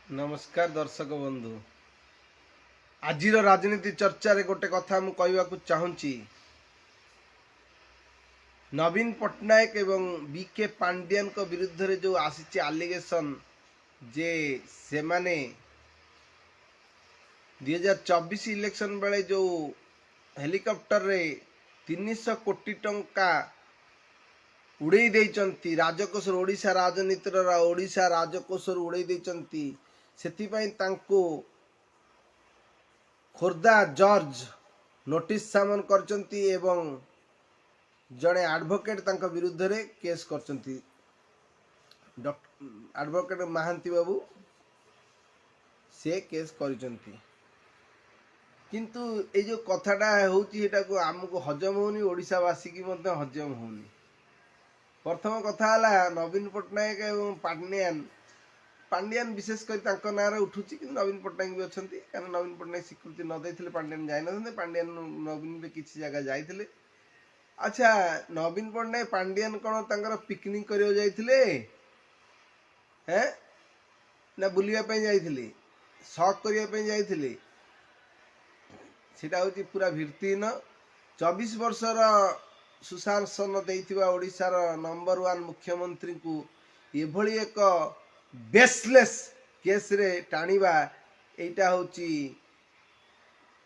नमस्कार दर्शक बंधु आज राजनीति चर्चा रे गोटे कथा मु कहवाकू चाहूँगी। नवीन पट्टनायक एवं बीके पांड्यान को विरुद्ध रे जो आसी आलिगेशन जे से माने 2024 इलेक्शन बेले जो हेलिकॉप्टर रे 300 कोटी टंका उड़े देइचंती राजकोषर ओडिशा राजनीतिर ओडिशा राजकोषर उड़े देइचंती सेथिपाई तांको खोर्धा जज नोटिस सामन करचंती एवं जड़े एडवोकेट तांको विरुद्ध रे केस करचंती। एडवोकेट महांती बाबू से केस करचंती किंतु ए जो कथाटा होउची एटा को हमको हजम होनी ओडिशावासी की मध्य हजम होनी। प्रथम कथा है नवीन पट्टनायक एवं पांड्यान विशेष कर ना उठुची कि नवीन पट्टनायक भी अच्छा कारण नवीन पट्टनायक स्वीकृति न देते पांड्यान जाए ना पांड्यान नवीन भी किसी जगह जाते। अच्छा नवीन पट्टनायक पांड्यान कौन तर पिकनिक कर ना बुलापी जाइए शौक करने सेटा हूँ पूरा भित्तिहीन 24 वर्षर सुशासन देइथिबा ओडिशार नंबर 1 मुख्यमंत्री को एभली एक बेसलेस केस रे टाणीबा एटा होची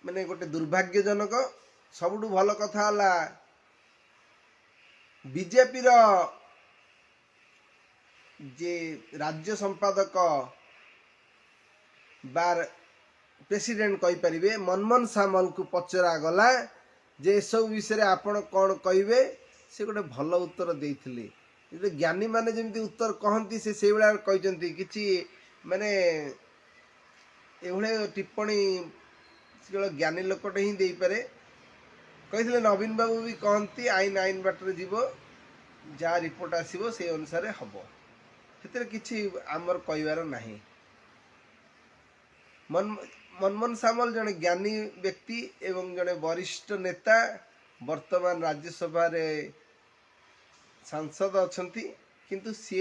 माने गोटे दुर्भाग्यजनक। सबुठु भल कथा हला बीजेपी रो जे राज्य संपादक बार प्रेसिडेंट कहि परिबे मनमोहन सामल को पचरा गला जे सब विषय आपण कौन कहे से गोटे भल उत्तर देते ज्ञानी माने जमी उत्तर कहती से भाया कि माने एभले टिप्पणी केवल ज्ञानी लोकटे ही दे पारे कही नवीन बाबू भी कहती आईन आईन बाटर जीव जहाँ रिपोर्ट आसो से अनुसार हम से किसी आमर कहबार नहीं। मनमोहन सामल जड़े ज्ञानी व्यक्ति एवं जड़े वरिष्ठ नेता वर्तमान राज्यसभा रे सांसद अछंती किंतु सी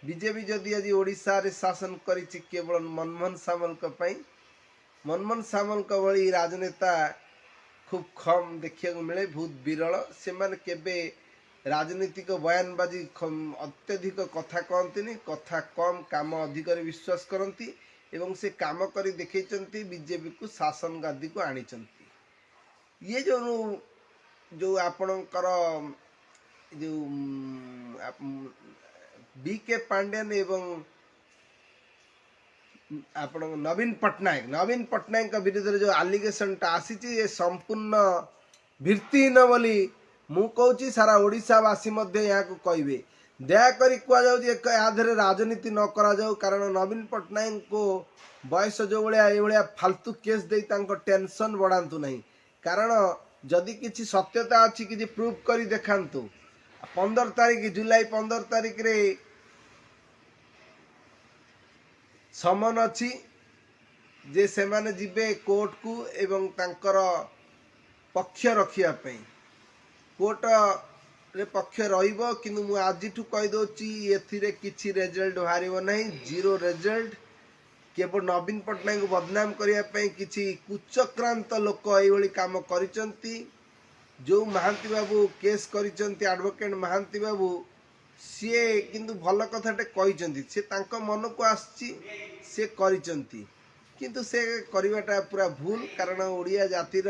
बीजेपी जदि आज ओडिशा रे शासन करिछि केवल मनमोहन सामल मनमोहन सामल भली राजनेता खूब कम देखा मिले बहुत विरल से माने केबे राजनीतिक बयानबाजी अत्यधिक कथा कहती कथा कम काम अधिक विश्वास करती एवं से काम करी देखैचंती बीजेपी को शासन गादी को आनी ये जो आपणकर जो बीके पांड्यान एवं आपण नवीन पट्टनायक विरुद्ध जो आलिगेशन टा आसी संपूर्ण भित्तिहीन बोली मु कहूँ सारा ओडिशावासी यहाँ को कहे दयाकोरी कहुए राजनीति न करा जाऊ कारण नवीन पट्टनायक को बयस जो भाया फालतू केस दे टेंशन बढ़ातु नहीं कारण जदि किसी सत्यता अच्छी कि प्रूफ कर देखातु 15 तारीख जुलाई 15 तारीख रे समन अच्छी जे से माने जिबे कोर्ट को एवं तांकर पक्ष रखिया कोर्ट रे पक्ष रहिबो किंतु मु आजिठू कहि दोची एथिरे किछि रिजल्ट बाहरिबो नहीं जीरो रिजल्ट केवल नवीन पट्टनायक को बदनाम करिया पई किछि कुचक्रांत लोक एभली काम करिसंती। जो महांती बाबू केस करिसंती एडवोकेट महांती बाबू सी किंतु भल कथाटे कहिसंती से तांको मन को आछि से करिसंती किंतु से करिवाटा पूरा भूल कारण ओडिया जातिर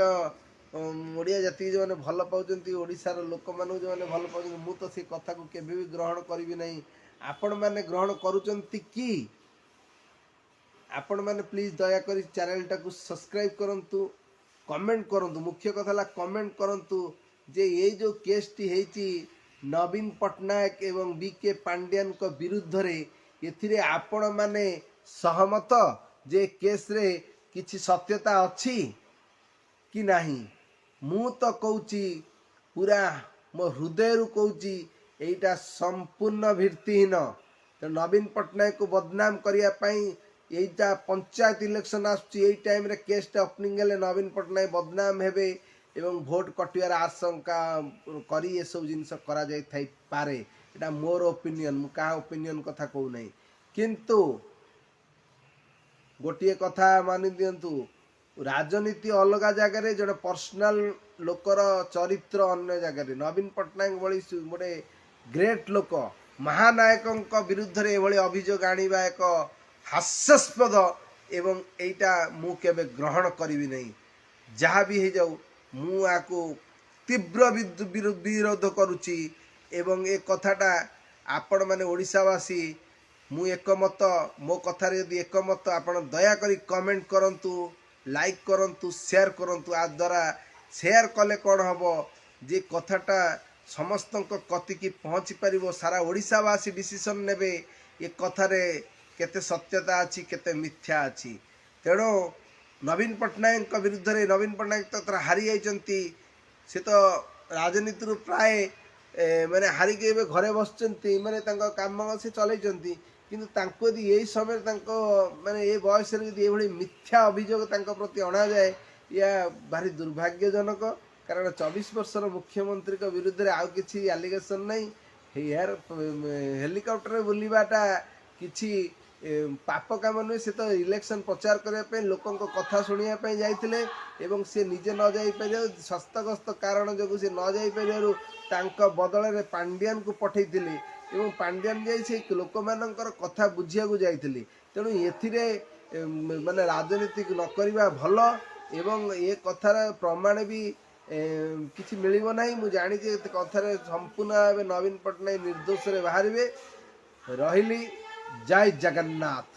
ओडिया जाति जो मैंने भल पाँच ओडिशार लोक मान जो मैंने भल पाँच मु तो से कथा को केबे भी ग्रहण करी नहीं आपण मैंने ग्रहण करुचंती कि आपण मैंने प्लीज दया करी चैनल टाकू सब्सक्राइब करंतु कमेंट करंतु मुख्य कथा ला कमेंट करंतु जे ये जो केस टी हेची नवीन पट्टनायक एवं बीके पांड्यान को विरुद्ध रे एथिरे आपण माने सहमत जे केस रे किछि सत्यता अछि कि नहीं मु तो कहूची पूरा मो हृदय रु कहूची एटा संपूर्ण भित्तिहीन तो नवीन पट्टनायक को बदनाम करिया पई एटा पंचायत इलेक्शन आसुची टाइम रे केसटा ओपनिंग हेले नवीन पट्टनायक बदनाम हेबे एवं भोट कटियार आशंका करी ए सब जिनस करा जाय थाई पारे एटा मोर ओपिनियन मु का ओपिनियन कथा कहू नहीं किंतु गोटे कथा मानि दियंतु राजनीति अलग जगार जड़े पर्सनाल लोकर चरित्र अन्य जगार नवीन पट्टनायक भली गोटे ग्रेट लोक महानायक विरुद्ध रे एभली अभियोग आनिबा एक हास्यास्पद एवं एटा मु केबे ग्रहण करिवि नहीं जहाँ भी हो जाऊ मु आको तीव्र विरोध करुची एवं ए कथाटा आपण माने ओडिशावासी मु एकमत मो कथार यदि एकमत आपण दयाकरी कमेंट करंतु लाइक करंतु शेयर करंतु आ द्वारा शेयर कले कौन हम जे कथाटा समस्त कति की पहुँची पारिबो सारा ओडिशावासी डिसीजन नेबे ये कथारे केते सत्यता अच्छी केते मिथ्या अच्छी तेणु नवीन पट्टनायक विरुद्ध रे नवीन पट्टनायक तो हारी जाइछंती से तो राजनीति प्राय माने हारिक ए घरे बसचंती माने तांको काम से चलैछंती किंतु तांको यदि यही समय तांको माने ए बयस रे यदि एभली मिथ्या अभियोग तांको प्रति अणा जाए या भारी दुर्भाग्यजनक कारण 24 वर्षर मुख्यमंत्री को विरुद्ध रे आउ किछि एलिगेशन नहीं हेयर हेलिकॉप्टर बुलवाटा किछि पाप काम नुहे से तो इलेक्शन प्रचार करने लोकों कथा शुणापी जाते एवं सी निजे न जापर सस्तगस्त कारण जो सी न जापर बदल में पांड्यान को पठे एवं पांड्यान जाई लोक मानकर कथा बुझिया जाइली तेणु ए माने राजनीति न करवा भल एवं ये कथार प्रमाण भी किसी मिलिबो नहीं मु जानी कथार संपूर्ण भाव नवीन पट्टनायक निर्दोष रे बाहर रही जय जगन्नाथ।